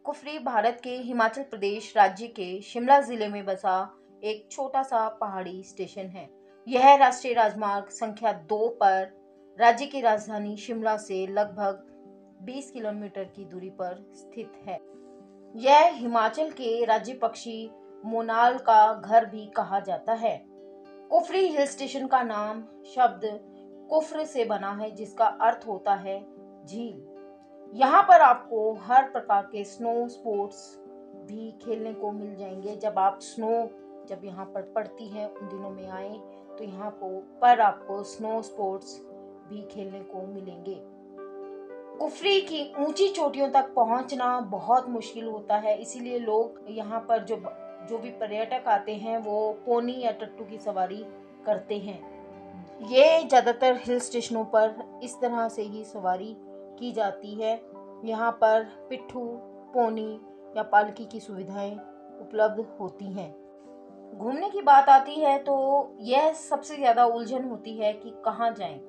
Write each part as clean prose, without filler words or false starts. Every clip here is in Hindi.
कुफरी भारत के हिमाचल प्रदेश राज्य के शिमला जिले में बसा एक छोटा सा पहाड़ी स्टेशन है। यह राष्ट्रीय राजमार्ग संख्या 2 पर राज्य की राजधानी शिमला से लगभग 20 किलोमीटर की दूरी पर स्थित है। यह हिमाचल के राज्य पक्षी मोनाल का घर भी कहा जाता है। कुफरी हिल स्टेशन का नाम शब्द कुफ्र से बना है, जिसका अर्थ होता है झील। यहाँ पर आपको हर प्रकार के स्नो स्पोर्ट्स भी खेलने को मिल जाएंगे। जब यहाँ पर पड़ती है उन दिनों में आए तो यहाँ पर आपको स्नो स्पोर्ट्स भी खेलने को मिलेंगे। कुफरी की ऊंची चोटियों तक पहुंचना बहुत मुश्किल होता है, इसीलिए लोग यहाँ पर जो भी पर्यटक आते हैं वो पोनी या टट्टू की सवारी करते हैं। ये ज्यादातर हिल स्टेशनों पर इस तरह से ही सवारी की जाती है। यहाँ पर पिट्ठू, पोनी या पालकी की सुविधाएं उपलब्ध होती हैं। घूमने की बात आती है तो यह सबसे ज्यादा उलझन होती है कि कहाँ जाएं।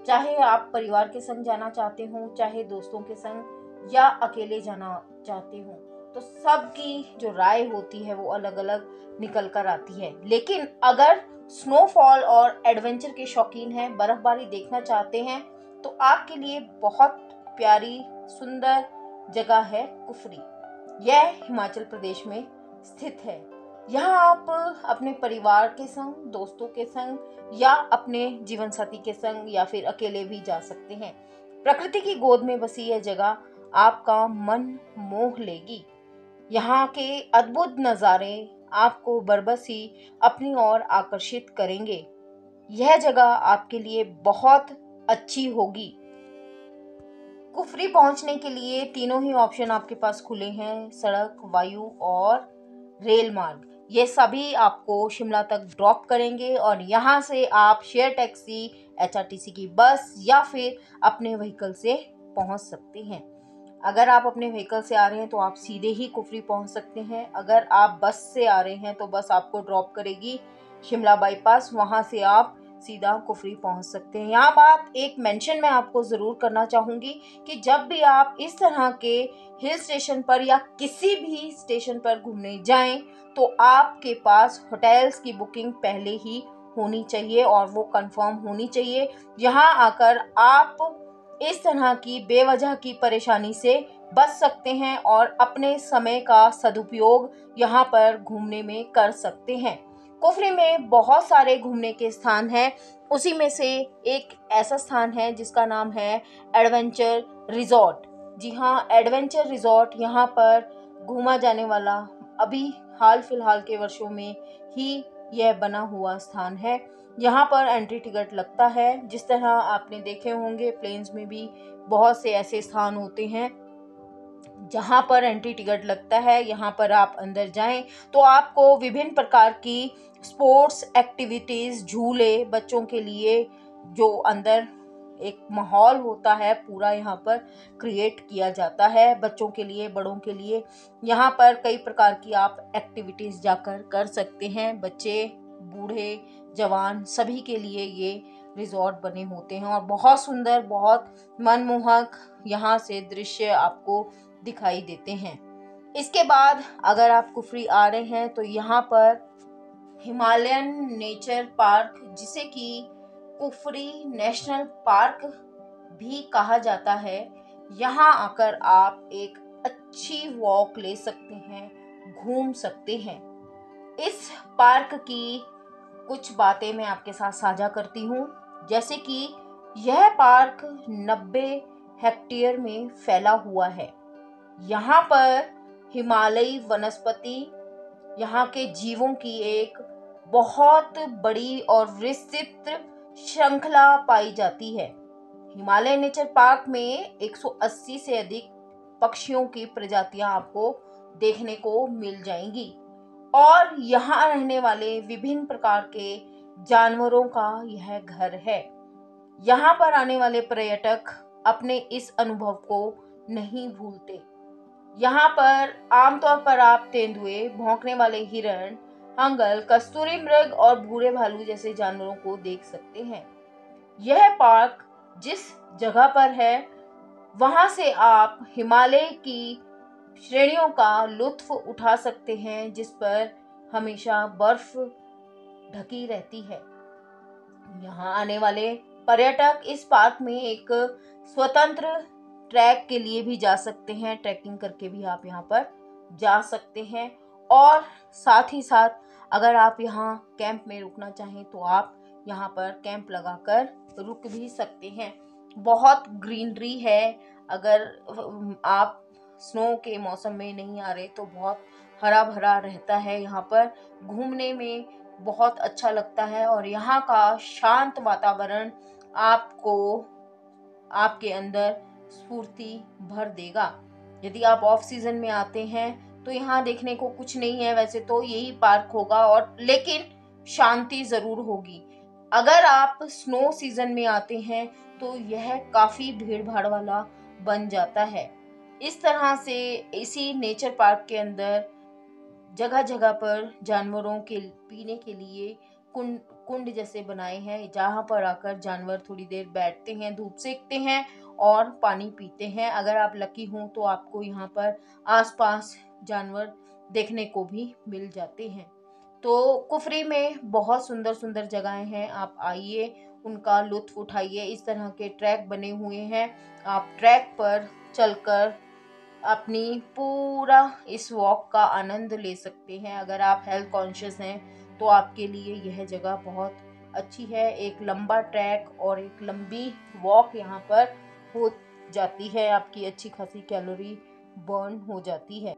चाहे आप परिवार के संग जाना चाहते हो, चाहे दोस्तों के संग या अकेले जाना चाहते हो, तो सबकी जो राय होती है वो अलग अलग निकल कर आती है। लेकिन अगर स्नोफॉल और एडवेंचर के शौकीन हैं, बर्फबारी देखना चाहते हैं, तो आपके लिए बहुत प्यारी सुंदर जगह है कुफरी। यह हिमाचल प्रदेश में स्थित है। यहाँ आप अपने परिवार के संग, दोस्तों के संग या अपने जीवन साथी के संग या फिर अकेले भी जा सकते हैं। प्रकृति की गोद में बसी यह जगह आपका मन मोह लेगी। यहाँ के अद्भुत नज़ारे आपको बरबस ही अपनी ओर आकर्षित करेंगे। यह जगह आपके लिए बहुत अच्छी होगी। कुफरी पहुंचने के लिए तीनों ही ऑप्शन आपके पास खुले हैं, सड़क, वायु और रेल मार्ग। ये सभी आपको शिमला तक ड्रॉप करेंगे और यहाँ से आप शेयर टैक्सी, एचआरटीसी की बस या फिर अपने व्हीकल से पहुंच सकते हैं। अगर आप अपने व्हीकल से आ रहे हैं तो आप सीधे ही कुफरी पहुंच सकते हैं। अगर आप बस से आ रहे हैं तो बस आपको ड्रॉप करेगी शिमला बाईपास, वहां से आप सीधा कुफरी पहुंच सकते हैं। यहाँ बात एक मेंशन मैं आपको जरूर करना चाहूंगी कि जब भी आप इस तरह के हिल स्टेशन पर या किसी भी स्टेशन पर घूमने जाएं तो आपके पास होटल्स की बुकिंग पहले ही होनी चाहिए और वो कंफर्म होनी चाहिए। यहाँ आकर आप इस तरह की बेवजह की परेशानी से बच सकते हैं और अपने समय का सदुपयोग यहाँ पर घूमने में कर सकते हैं। कुफरी में बहुत सारे घूमने के स्थान हैं। उसी में से एक ऐसा स्थान है जिसका नाम है एडवेंचर रिजॉर्ट। जी हाँ, एडवेंचर रिजॉर्ट यहाँ पर घूमा जाने वाला अभी हाल फिलहाल के वर्षों में ही यह बना हुआ स्थान है। यहाँ पर एंट्री टिकट लगता है। जिस तरह आपने देखे होंगे प्लेन्स में भी बहुत से ऐसे स्थान होते हैं जहाँ पर एंट्री टिकट लगता है। यहाँ पर आप अंदर जाएं तो आपको विभिन्न प्रकार की स्पोर्ट्स एक्टिविटीज, झूले, बच्चों के लिए जो अंदर एक माहौल होता है पूरा यहाँ पर क्रिएट किया जाता है, बच्चों के लिए, बड़ों के लिए। यहाँ पर कई प्रकार की आप एक्टिविटीज जाकर कर सकते हैं। बच्चे, बूढ़े, जवान सभी के लिए ये रिजॉर्ट बने होते हैं और बहुत सुंदर, बहुत मनमोहक यहाँ से दृश्य आपको दिखाई देते हैं। इसके बाद अगर आप कुफरी आ रहे हैं तो यहाँ पर हिमालयन नेचर पार्क, जिसे कि कुफरी नेशनल पार्क भी कहा जाता है, यहाँ आकर आप एक अच्छी वॉक ले सकते हैं, घूम सकते हैं। इस पार्क की कुछ बातें मैं आपके साथ साझा करती हूँ, जैसे कि यह पार्क 90 हेक्टेयर में फैला हुआ है। यहाँ पर हिमालयी वनस्पति, यहाँ के जीवों की एक बहुत बड़ी और विस्तृत श्रृंखला पाई जाती है। हिमालय नेचर पार्क में 180 से अधिक पक्षियों की प्रजातियां आपको देखने को मिल जाएंगी और यहाँ रहने वाले विभिन्न प्रकार के जानवरों का यह घर है। यहाँ पर आने वाले पर्यटक अपने इस अनुभव को नहीं भूलते। यहाँ पर आमतौर पर आप तेंदुए, भौंकने वाले हिरण, हंगल, कस्तूरी मृग और भूरे भालू जैसे जानवरों को देख सकते हैं। यह पार्क जिस जगह पर है वहां से आप हिमालय की श्रेणियों का लुत्फ उठा सकते हैं, जिस पर हमेशा बर्फ ढकी रहती है। यहाँ आने वाले पर्यटक इस पार्क में एक स्वतंत्र ट्रैक के लिए भी जा सकते हैं। ट्रैकिंग करके भी आप यहाँ पर जा सकते हैं, और साथ ही साथ अगर आप यहाँ कैंप में रुकना चाहें तो आप यहाँ पर कैंप लगाकर रुक भी सकते हैं। बहुत ग्रीनरी है। अगर आप स्नो के मौसम में नहीं आ रहे तो बहुत हरा भरा रहता है। यहाँ पर घूमने में बहुत अच्छा लगता है, और यहाँ का शांत वातावरण आपको आपके अंदर स्फूर्ति भर देगा। यदि आप ऑफ सीजन में आते हैं तो यहाँ देखने को कुछ नहीं है, वैसे तो यही पार्क होगा, और लेकिन शांति जरूर होगी। अगर आप स्नो सीजन में आते हैं तो यह काफी भीड़ भाड़ वाला बन जाता है। इस तरह से इसी नेचर पार्क के अंदर जगह जगह पर जानवरों के पीने के लिए कुंड जैसे बनाए हैं, जहाँ पर आकर जानवर थोड़ी देर बैठते हैं, धूप सेकते हैं और पानी पीते हैं। अगर आप लकी हों तो आपको यहाँ पर आसपास जानवर देखने को भी मिल जाते हैं। तो कुफरी में बहुत सुंदर सुंदर जगहें हैं, आप आइए, उनका लुत्फ उठाइए। इस तरह के ट्रैक बने हुए हैं, आप ट्रैक पर चलकर अपनी पूरा इस वॉक का आनंद ले सकते हैं। अगर आप हेल्थ कॉन्शियस हैं तो आपके लिए यह जगह बहुत अच्छी है। एक लंबा ट्रैक और एक लंबी वॉक यहाँ पर हो जाती है, आपकी अच्छी खासी कैलोरी बर्न हो जाती है।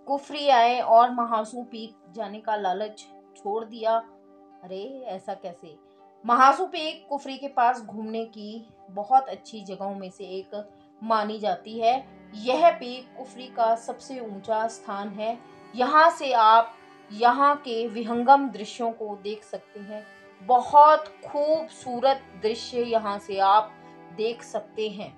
कुफरी आए और महासू पीक जाने का लालच छोड़ दिया? अरे ऐसा कैसे। महासू पीक कुफरी के पास घूमने की बहुत अच्छी जगहों में से एक मानी जाती है। यह पीक कुफरी का सबसे ऊंचा स्थान है। यहाँ से आप यहाँ के विहंगम दृश्यों को देख सकते हैं। बहुत खूबसूरत दृश्य यहाँ से आप देख सकते हैं,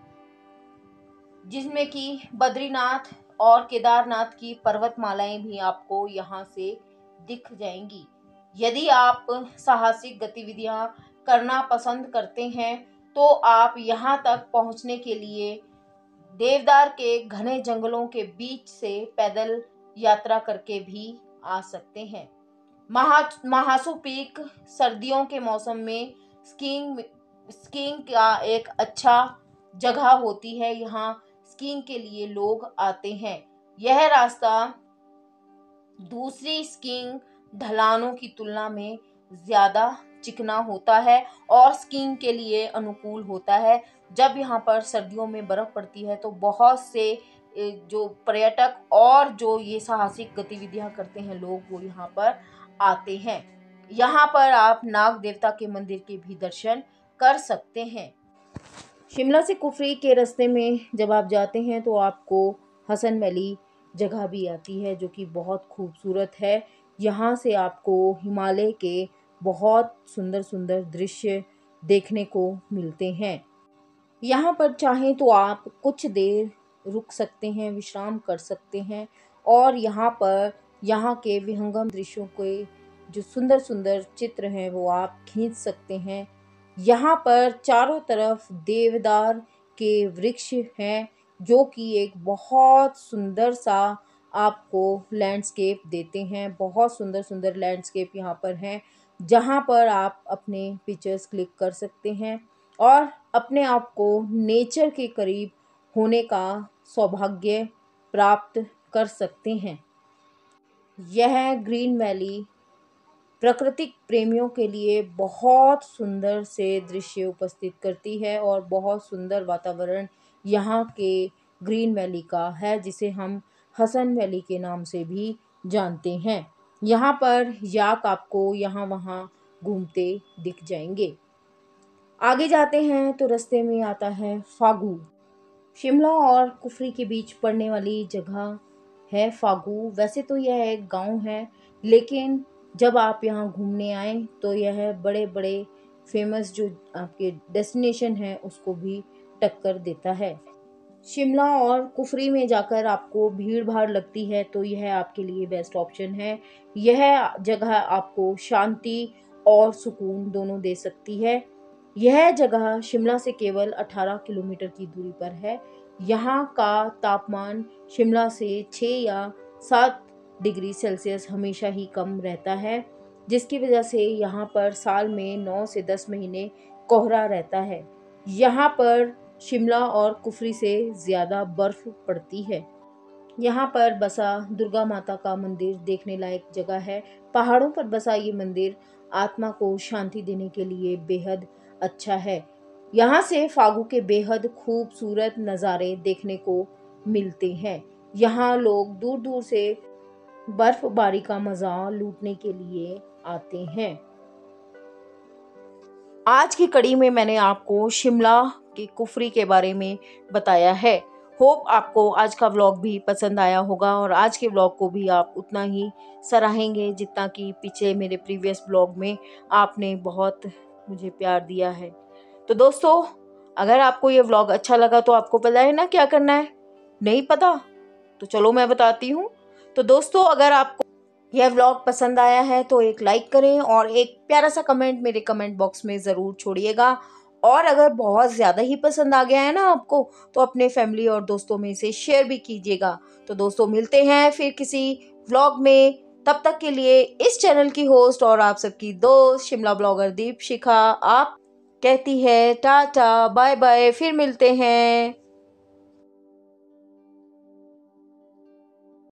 जिसमें कि बद्रीनाथ और केदारनाथ की पर्वतमालाएं भी आपको यहाँ से दिख जाएंगी। यदि आप साहसिक गतिविधियां करना पसंद करते हैं तो आप यहाँ तक पहुँचने के लिए देवदार के घने जंगलों के बीच से पैदल यात्रा करके भी आ सकते हैं। महासू पीक सर्दियों के मौसम में स्कीइंग का एक अच्छा जगह होती है। यहाँ स्कीइंग के लिए लोग आते हैं। यह रास्ता दूसरी स्कीइंग ढलानों की तुलना में ज्यादा चिकना होता है और स्कीइंग के लिए अनुकूल होता है। जब यहाँ पर सर्दियों में बर्फ पड़ती है तो बहुत से जो पर्यटक और जो ये साहसिक गतिविधियां करते हैं लोग, वो यहाँ पर आते हैं। यहाँ पर आप नाग देवता के मंदिर के भी दर्शन कर सकते हैं। शिमला से कुफरी के रास्ते में जब आप जाते हैं तो आपको हसन वैली जगह भी आती है, जो कि बहुत खूबसूरत है। यहाँ से आपको हिमालय के बहुत सुंदर सुंदर दृश्य देखने को मिलते हैं। यहाँ पर चाहें तो आप कुछ देर रुक सकते हैं, विश्राम कर सकते हैं, और यहाँ पर यहाँ के विहंगम दृश्यों के जो सुंदर सुंदर चित्र हैं वो आप खींच सकते हैं। यहाँ पर चारों तरफ देवदार के वृक्ष हैं, जो कि एक बहुत सुंदर सा आपको लैंडस्केप देते हैं। बहुत सुंदर सुंदर लैंडस्केप यहाँ पर हैं, जहाँ पर आप अपने पिक्चर्स क्लिक कर सकते हैं और अपने आप को नेचर के करीब होने का सौभाग्य प्राप्त कर सकते हैं। यह ग्रीन वैली प्राकृतिक प्रेमियों के लिए बहुत सुंदर से दृश्य उपस्थित करती है, और बहुत सुंदर वातावरण यहाँ के ग्रीन वैली का है, जिसे हम हसन वैली के नाम से भी जानते हैं। यहाँ पर याक आपको यहाँ वहाँ घूमते दिख जाएंगे। आगे जाते हैं तो रास्ते में आता है फागू। शिमला और कुफरी के बीच पड़ने वाली जगह है फागू। वैसे तो यह एक गांव है, लेकिन जब आप यहाँ घूमने आए तो यह बड़े बड़े फेमस जो आपके डेस्टिनेशन है उसको भी टक्कर देता है। शिमला और कुफरी में जाकर आपको भीड़ भाड़ लगती है तो यह आपके लिए बेस्ट ऑप्शन है। यह जगह आपको शांति और सुकून दोनों दे सकती है। यह जगह शिमला से केवल 18 किलोमीटर की दूरी पर है। यहाँ का तापमान शिमला से 6 या 7 डिग्री सेल्सियस हमेशा ही कम रहता है, जिसकी वजह से यहाँ पर साल में 9 से 10 महीने कोहरा रहता है। यहाँ पर शिमला और कुफरी से ज़्यादा बर्फ़ पड़ती है। यहाँ पर बसा दुर्गा माता का मंदिर देखने लायक जगह है। पहाड़ों पर बसा ये मंदिर आत्मा को शांति देने के लिए बेहद अच्छा है। यहाँ से फागू के बेहद खूबसूरत नज़ारे देखने को मिलते हैं। यहाँ लोग दूर दूर से बर्फबारी का मज़ा लूटने के लिए आते हैं। आज की कड़ी में मैंने आपको शिमला के कुफरी के बारे में बताया है। होप आपको आज का व्लॉग भी पसंद आया होगा और आज के व्लॉग को भी आप उतना ही सराहेंगे जितना कि पिछले मेरे प्रीवियस व्लॉग में आपने बहुत मुझे प्यार दिया है। तो दोस्तों, अगर आपको ये व्लॉग अच्छा लगा तो आपको पता है ना क्या करना है? नहीं पता? तो चलो मैं बताती हूँ। तो दोस्तों, अगर आपको यह व्लॉग पसंद आया है तो एक लाइक करें और एक प्यारा सा कमेंट मेरे कमेंट बॉक्स में ज़रूर छोड़िएगा। और अगर बहुत ज़्यादा ही पसंद आ गया है ना आपको, तो अपने फैमिली और दोस्तों में इसे शेयर भी कीजिएगा। तो दोस्तों, मिलते हैं फिर किसी व्लॉग में। तब तक के लिए इस चैनल की होस्ट और आप सबकी दोस्त शिमला ब्लॉगर दीपशिखा आप कहती है टाटा बाय बाय, फिर मिलते हैं।